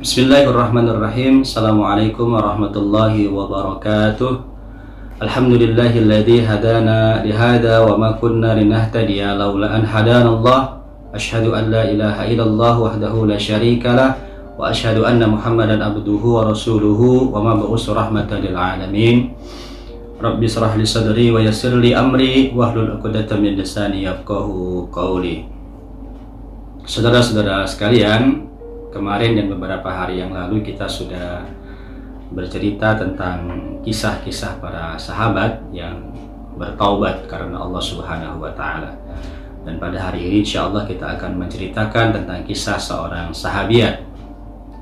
Bismillahirrahmanirrahim. Assalamualaikum warahmatullahi wabarakatuh. Alhamdulillahilladzi hadana lihada wa ma kunna linahtadiya laula an hadanallah. Asyhadu an la ilaha illallah wahdahu la syarikalah wa asyhadu anna Muhammadan abduhu wa rasuluhu wa mab'us rahmatan lil alamin. Rabbi shrah li sadri wa yassir li amri wahlul 'uqdatam min lisani yafqahu qawli. Saudara-saudara sekalian, kemarin dan beberapa hari yang lalu kita sudah bercerita tentang kisah-kisah para sahabat yang bertaubat karena Allah Subhanahu wa Ta'ala. Dan pada hari ini insya Allah kita akan menceritakan tentang kisah seorang sahabiat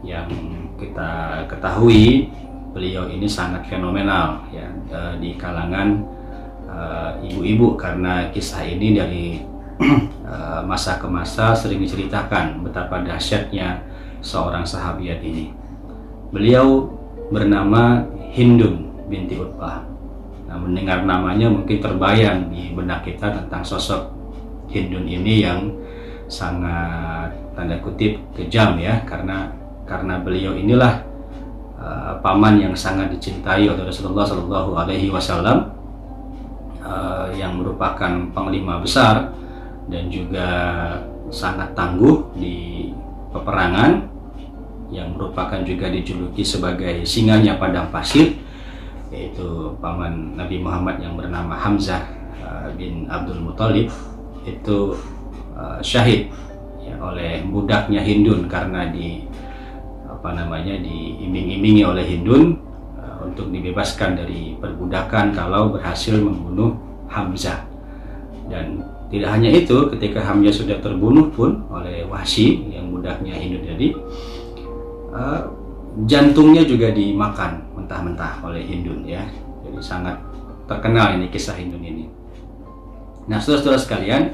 yang kita ketahui beliau ini sangat fenomenal ya, di kalangan ibu-ibu, karena kisah ini dari masa ke masa sering diceritakan betapa dahsyatnya seorang sahabiat ini. Beliau bernama Hindun binti Utbah. Nah, mendengar namanya mungkin terbayang di benak kita tentang sosok Hindun ini yang sangat tanda kutip kejam ya, karena beliau inilah paman yang sangat dicintai oleh Rasulullah Shallallahu Alaihi Wasallam, yang merupakan panglima besar dan juga sangat tangguh di peperangan, yang merupakan juga dijuluki sebagai singanya padang pasir, yaitu paman Nabi Muhammad yang bernama Hamzah bin Abdul Muthalib itu syahid ya, oleh budaknya Hindun karena diiming-imingi oleh Hindun untuk dibebaskan dari perbudakan kalau berhasil membunuh Hamzah. Dan tidak hanya itu, ketika Hamzah sudah terbunuh pun oleh Wahsy yang budaknya Hindun tadi, jantungnya juga dimakan mentah-mentah oleh Hindun ya. Jadi sangat terkenal ini kisah Hindun ini. Nah, saudara-saudara sekalian,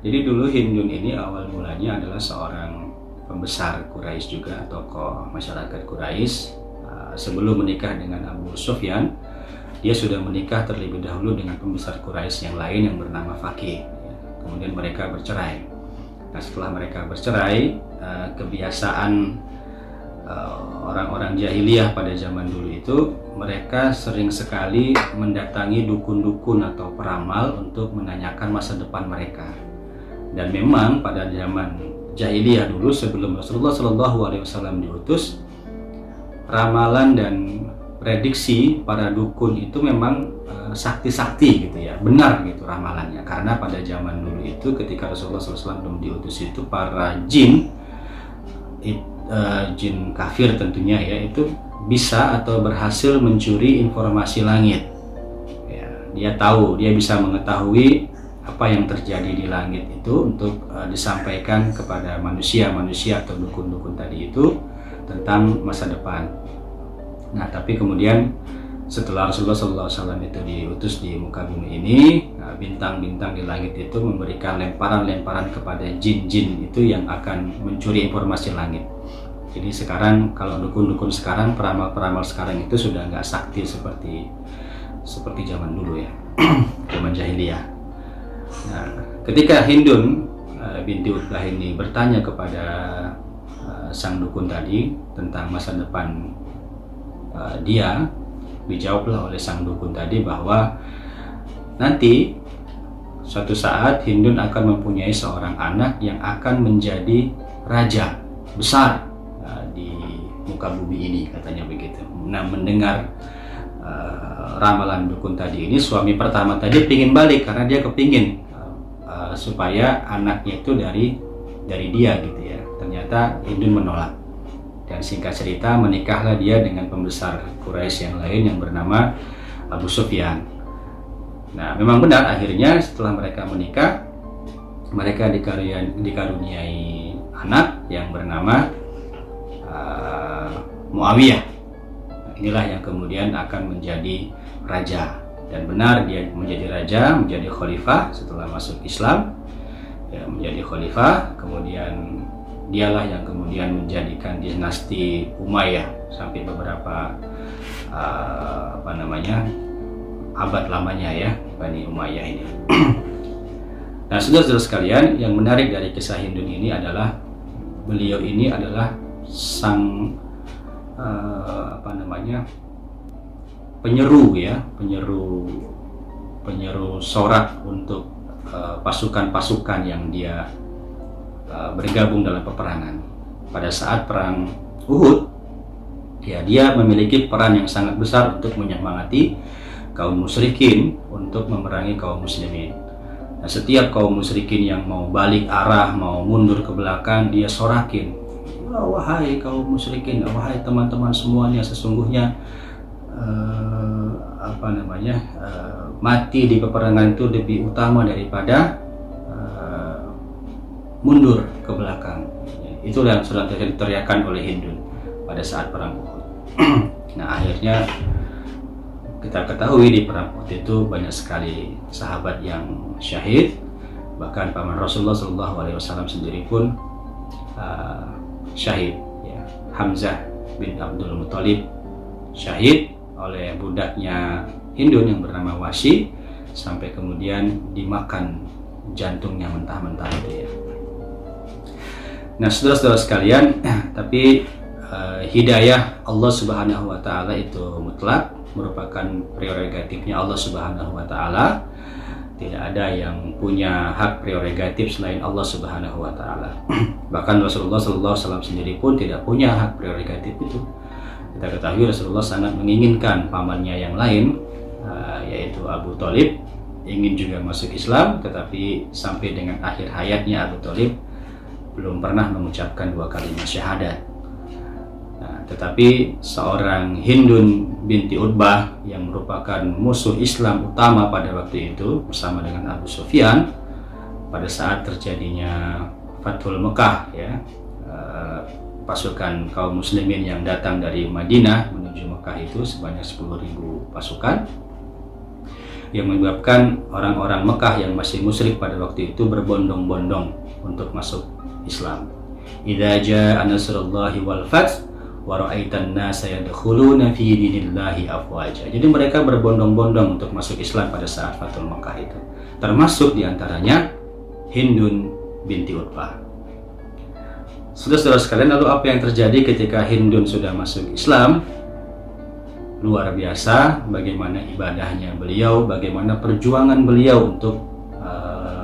jadi dulu Hindun ini awal mulanya adalah seorang pembesar Quraisy, juga tokoh masyarakat Quraisy. Sebelum menikah dengan Abu Sufyan, dia sudah menikah terlebih dahulu dengan pembesar Quraisy yang lain yang bernama Faqih. Kemudian mereka bercerai. Nah, setelah mereka bercerai, kebiasaan orang-orang jahiliyah pada zaman dulu itu, mereka sering sekali mendatangi dukun-dukun atau peramal untuk menanyakan masa depan mereka. Dan memang pada zaman jahiliyah dulu sebelum Rasulullah Shallallahu Alaihi Wasallam diutus, ramalan dan prediksi para dukun itu memang sakti-sakti gitu ya, benar gitu ramalannya. Karena pada zaman dulu itu ketika Rasulullah SAW belum diutus itu, para jin kafir tentunya ya, itu bisa atau berhasil mencuri informasi langit ya. Dia bisa mengetahui apa yang terjadi di langit itu untuk disampaikan kepada manusia atau dukun-dukun tadi itu tentang masa depan. Nah, tapi kemudian setelah Rasulullah SAW itu diutus di muka bumi ini, bintang-bintang di langit itu memberikan lemparan-lemparan kepada jin-jin itu yang akan mencuri informasi langit. Jadi sekarang kalau dukun-dukun sekarang, peramal-peramal sekarang itu sudah nggak sakti seperti zaman dulu ya, zaman jahiliyah. Nah, ketika Hindun binti Utbah ini bertanya kepada sang dukun tadi tentang masa depan dia, dijawablah oleh sang dukun tadi bahwa nanti suatu saat Hindun akan mempunyai seorang anak yang akan menjadi raja besar di muka bumi ini, katanya begitu. Nah, mendengar ramalan dukun tadi ini, suami pertama tadi pingin balik karena dia kepingin supaya anaknya itu dari dia gitu ya. Ternyata Hindun menolak, dan singkat cerita menikahlah dia dengan pembesar Quraisy yang lain yang bernama Abu Sufyan. Nah, memang benar akhirnya setelah mereka menikah, mereka dikaruniai anak yang bernama Muawiyah. Nah, inilah yang kemudian akan menjadi raja. Dan benar dia menjadi raja, menjadi khalifah setelah masuk Islam ya, menjadi khalifah. Kemudian dialah yang kemudian menjadikan dinasti Umayyah sampai beberapa abad lamanya ya, Bani Umayyah ini. Nah, saudara-saudara sekalian, yang menarik dari kisah Hindun ini adalah beliau ini adalah sang penyeru sorak untuk pasukan-pasukan yang dia bergabung dalam peperangan. Pada saat perang Uhud, ya, dia memiliki peran yang sangat besar untuk menyemangati kaum musyrikin untuk memerangi kaum muslimin. Nah, setiap kaum musyrikin yang mau balik arah, mau mundur ke belakang, dia sorakin, wahai kaum musyrikin, wahai teman-teman semuanya, sesungguhnya mati di peperangan itu lebih utama daripada mundur ke belakang. Itulah yang sudah diteriakan oleh Hindun pada saat perang Uhud. Nah, akhirnya kita ketahui di perang Uhud itu banyak sekali sahabat yang syahid, bahkan paman Rasulullah SAW sendiri pun syahid. Ya. Hamzah bin Abdul Muthalib syahid oleh budaknya Hindun yang bernama Wasi, sampai kemudian dimakan jantungnya mentah-mentah itu ya. Nah, saudara-saudara sekalian, tapi hidayah Allah Subhanahu wa taala itu mutlak, merupakan prerogatifnya Allah Subhanahu wa taala. Tidak ada yang punya hak prerogatif selain Allah Subhanahu wa taala. Bahkan Rasulullah SAW sendiri pun tidak punya hak prerogatif itu. Kita ketahui Rasulullah sangat menginginkan pamannya yang lain, yaitu Abu Thalib, ingin juga masuk Islam, tetapi sampai dengan akhir hayatnya Abu Thalib belum pernah mengucapkan 2 kalimat syahadat. Nah, tetapi seorang Hindun binti Utbah yang merupakan musuh Islam utama pada waktu itu bersama dengan Abu Sufyan pada saat terjadinya Fathul Mekah, ya, pasukan kaum muslimin yang datang dari Madinah menuju Mekah itu sebanyak 10.000 pasukan, yang menyebabkan orang-orang Mekah yang masih musyrik pada waktu itu berbondong-bondong untuk masuk Islam. Idza jaa nasrullahi wal fath wa ra'aitan nasa yadkhuluna fi dinillahi afwaja. Jadi mereka berbondong-bondong untuk masuk Islam pada saat Fathul Mekah itu. Termasuk diantaranya Hindun binti Utbah. Saudara-saudara sekalian, lalu apa yang terjadi ketika Hindun sudah masuk Islam? Luar biasa bagaimana ibadahnya beliau, bagaimana perjuangan beliau untuk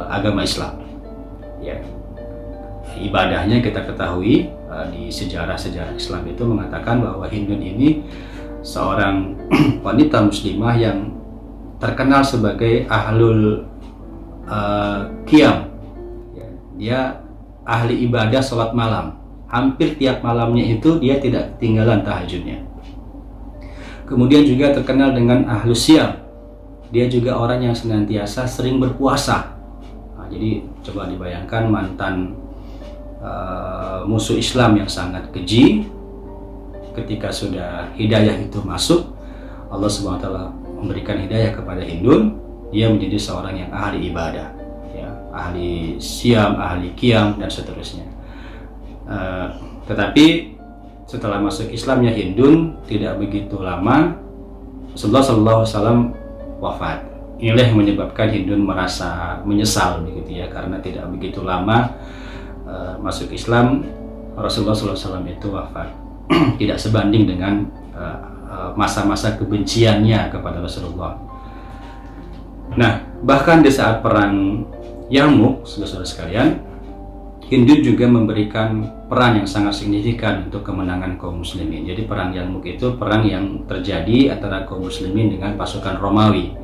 agama Islam. Ya. Ibadahnya kita ketahui di sejarah-sejarah Islam itu mengatakan bahwa Hindun ini seorang wanita muslimah yang terkenal sebagai ahlul qiyam. Ya, dia ahli ibadah sholat malam. Hampir tiap malamnya itu dia tidak ketinggalan tahajudnya. Kemudian juga terkenal dengan ahlus siyam. Dia juga orang yang senantiasa sering berpuasa. Nah, jadi coba dibayangkan mantan musuh Islam yang sangat keji, ketika sudah hidayah itu masuk, Allah SWT memberikan hidayah kepada Hindun, dia menjadi seorang yang ahli ibadah, ya, ahli siam, ahli qiyam, dan seterusnya. Tetapi setelah masuk Islamnya Hindun, tidak begitu lama Rasulullah SAW wafat. Inilah yang menyebabkan Hindun merasa menyesal begitu ya, karena tidak begitu lama masuk Islam, Rasulullah SAW itu wafat. Tidak sebanding dengan masa-masa kebenciannya kepada Rasulullah. Nah, bahkan di saat perang Yarmuk, saudara-saudara sekalian, Hindun juga memberikan peran yang sangat signifikan untuk kemenangan kaum muslimin. Jadi perang Yarmuk itu perang yang terjadi antara kaum muslimin dengan pasukan Romawi.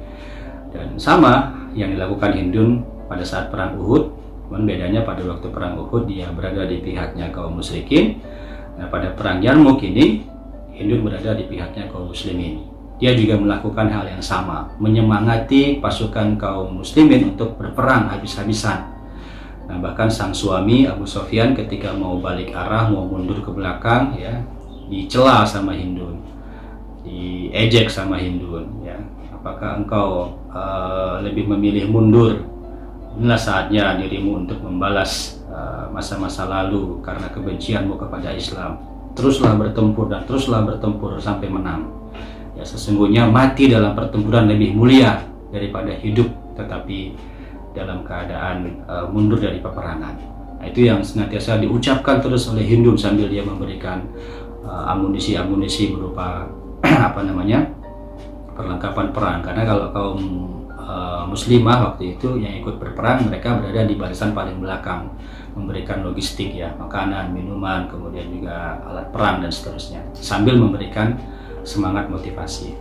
Dan sama yang dilakukan Hindun pada saat perang Uhud. Cuman bedanya pada waktu perang Uhud dia berada di pihaknya kaum musyrikin. Nah, pada perang Yarmuk ini Hindun berada di pihaknya kaum muslimin. Dia juga melakukan hal yang sama, menyemangati pasukan kaum muslimin untuk berperang habis-habisan. Nah, bahkan sang suami Abu Sufyan ketika mau balik arah, mau mundur ke belakang, ya, dicela sama Hindun, diejek sama Hindun, ya. Apakah engkau lebih memilih mundur? Inilah saatnya dirimu untuk membalas masa-masa lalu karena kebencianmu kepada Islam. Teruslah bertempur dan teruslah bertempur sampai menang. Ya, sesungguhnya mati dalam pertempuran lebih mulia daripada hidup tetapi dalam keadaan mundur dari peperangan. Nah, itu yang senantiasa diucapkan terus oleh Hindun sambil dia memberikan amunisi berupa apa namanya, perlengkapan perang. Karena kalau kaum muslimah waktu itu yang ikut berperang, mereka berada di barisan paling belakang, memberikan logistik ya, makanan, minuman, kemudian juga alat perang dan seterusnya, sambil memberikan semangat motivasi.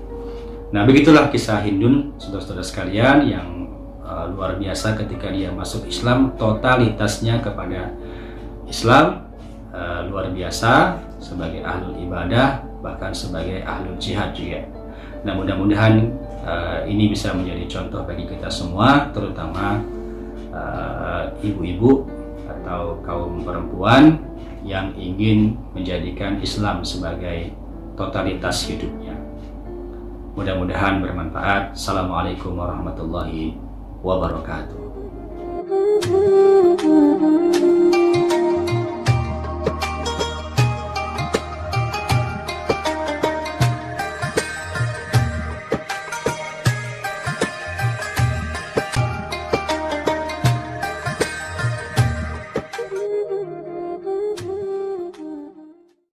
Nah, begitulah kisah Hindun, saudara-saudara sekalian, yang luar biasa ketika dia masuk Islam, totalitasnya kepada Islam, luar biasa sebagai ahlul ibadah, bahkan sebagai ahlul jihad juga. Nah, mudah-mudahan ini bisa menjadi contoh bagi kita semua, terutama ibu-ibu atau kaum perempuan yang ingin menjadikan Islam sebagai totalitas hidupnya. Mudah-mudahan bermanfaat. Assalamualaikum warahmatullahi wabarakatuh.